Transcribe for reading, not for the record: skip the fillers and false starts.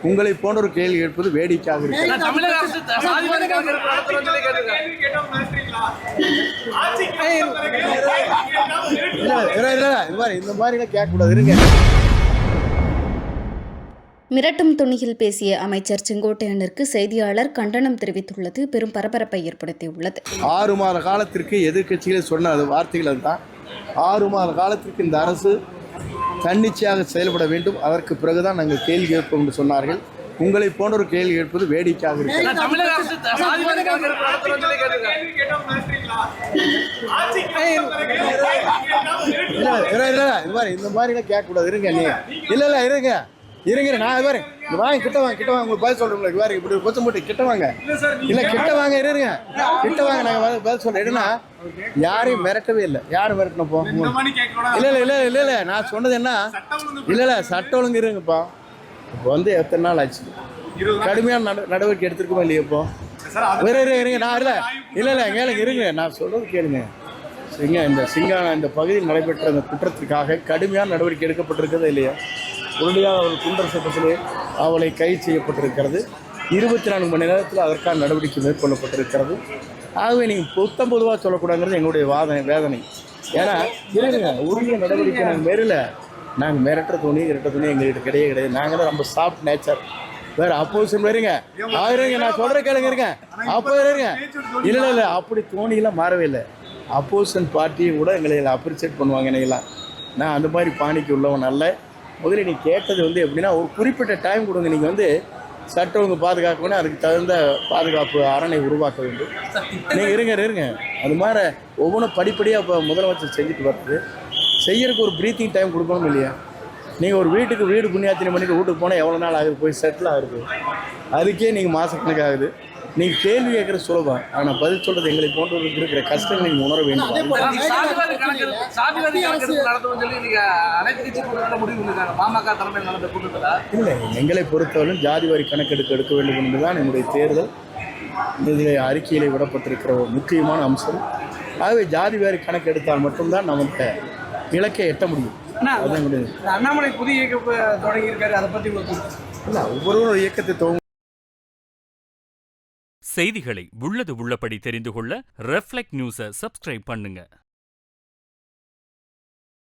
உங்களை போன்ற ஒரு கேள்வி கேட்பது வேடிக்கையாக இருக்கிறது. இந்த மாதிரி கேட்கக்கூடாது. இருங்க. மிரட்டும் துணியில் பேசிய அமைச்சர் செங்கோட்டையனிற்கு செய்தியாளர் கண்டனம் தெரிவித்துள்ளது பெரும் பரபரப்பை ஏற்படுத்தியுள்ளது. 6 மாத காலத்திற்கு எதிர்க்கட்சிகள் சொன்ன வார்த்தைகள் அதுதான். 6 மாத காலத்திற்கு இந்த அரசு தன்னிச்சையாக செயல்பட வேண்டும், அதற்கு பிறகுதான் நாங்கள் கேள்வி கேட்போம் என்று சொன்னார்கள். உங்களை போன்ற ஒரு கேள்வி கேட்பது வேடிக்கையாக இருக்கிறது. இந்த மாதிரி கேட்கக்கூடாது. இருங்க. இல்ல இருங்க நான் வாங்க கிட்ட வாங்க உங்களுக்கு பதில் சொல்றேன். வேற இப்படி கொச்சம் போட்டு கிட்ட வாங்க. இல்ல கிட்ட வாங்க. இருங்க கிட்ட வாங்க. நாங்க பதில் சொல்றேன். என்னன்னா யாரையும் மிரட்டவே இல்லை. யாரும் மிரட்டணும் போ. இல்ல நான் சொன்னது என்ன, இல்ல சட்ட ஒழுங்கு இருங்கப்பா. இப்போ வந்து எத்தனை நாள் ஆச்சு, கடுமையான நடவடிக்கை எடுத்துருக்கோமா இல்லையா? இப்போ இருங்க. நான் இல்ல கேளுங்க. இருங்க நான் சொல்றது கேளுங்க. இந்த பகுதியில் நடைபெற்ற அந்த குற்றத்திற்காக கடுமையான நடவடிக்கை எடுக்கப்பட்டிருக்கிறதா இல்லையா? உடனடியாக அவள் குண்டர் சட்டத்திலே அவளை கைது செய்யப்பட்டிருக்கிறது. 24 மணி நேரத்தில் அதற்கான நடவடிக்கை மேற்கொள்ளப்பட்டிருக்கிறது. ஆகவே நீங்கள் பொதுவாக சொல்லக்கூடாதுங்கிறது எங்களுடைய வேதனை. ஏன்னா இருங்க, உரிய நடவடிக்கை நாங்கள் மிரட்ட துணி எங்கள்கிட்ட கிடையாது. நாங்கள் தான் ரொம்ப சாஃப்ட் நேச்சர். வேறு அப்போசிஷன் வருங்க. நான் சொல்கிற கேளுங்க. இருங்க அப்போ இருங்க. இல்லை அப்படி தோணியெல்லாம் மாறவே இல்லை. அப்போசிஷன் பார்ட்டியும் கூட எங்களை அப்ரிஷியேட் பண்ணுவாங்க. என்னையெல்லாம் நான் அந்த மாதிரி பாணிக்கு உள்ளவன் அல்ல. முதல்ல நீ கேட்டது எப்படின்னா, ஒரு குறிப்பிட்ட டைம் கொடுங்க. நீங்கள் சட்ட ஒழுங்கு பாதுகாக்கணும், அதுக்கு தகுந்த பாதுகாப்பு அரணை உருவாக்க வேண்டும். நீங்கள் இருங்க. அது மாதிரி ஒவ்வொன்றும் படிப்படியாக இப்போ முதலமைச்சர் செஞ்சுட்டு வருது. செய்யறதுக்கு ஒரு ப்ரீத்திங் டைம் கொடுக்கணும் இல்லையா? நீங்கள் ஒரு வீடு புண்ணியாத்தினை பண்ணிட்டு வீட்டுக்கு போனால் எவ்வளோ நாள் ஆகுது, போய் செட்டில் ஆகுது. அதுக்கே நீங்கள் மாதக்கணக்கு ஆகுது. நீங்கள் கேள்வி கேட்குற சுலபம், ஆனால் பதில் சொல்கிறது எங்களை போன்றவர்களுக்கு இருக்கிற கஷ்டங்களை நீங்கள் உணர வேண்டும். இல்லை, எங்களை பொறுத்தவரை ஜாதிவாரி கணக்கெடுக்க எடுக்க வேண்டும் என்பதுதான் என்னுடைய தேர்தல் இதில் அறிக்கையில் விடப்பட்டிருக்கிற ஒரு முக்கியமான அம்சம். ஆகவே ஜாதிவாரி கணக்கு எடுத்தால் மட்டும்தான் நமக்கு இலக்கை எட்ட முடியும். அதான் முடியும். அண்ணாமலை புதிய இயக்கம் தொடங்கியிருக்காரு, அதை பற்றி இல்லை, ஒவ்வொரு இயக்கத்தை செய்திகளை உள்ளது உள்ளபடி தெரிந்து கொள்ள ரெஃப்ளெக்ட் நியூஸை சப்ஸ்கிரைப் பண்ணுங்க.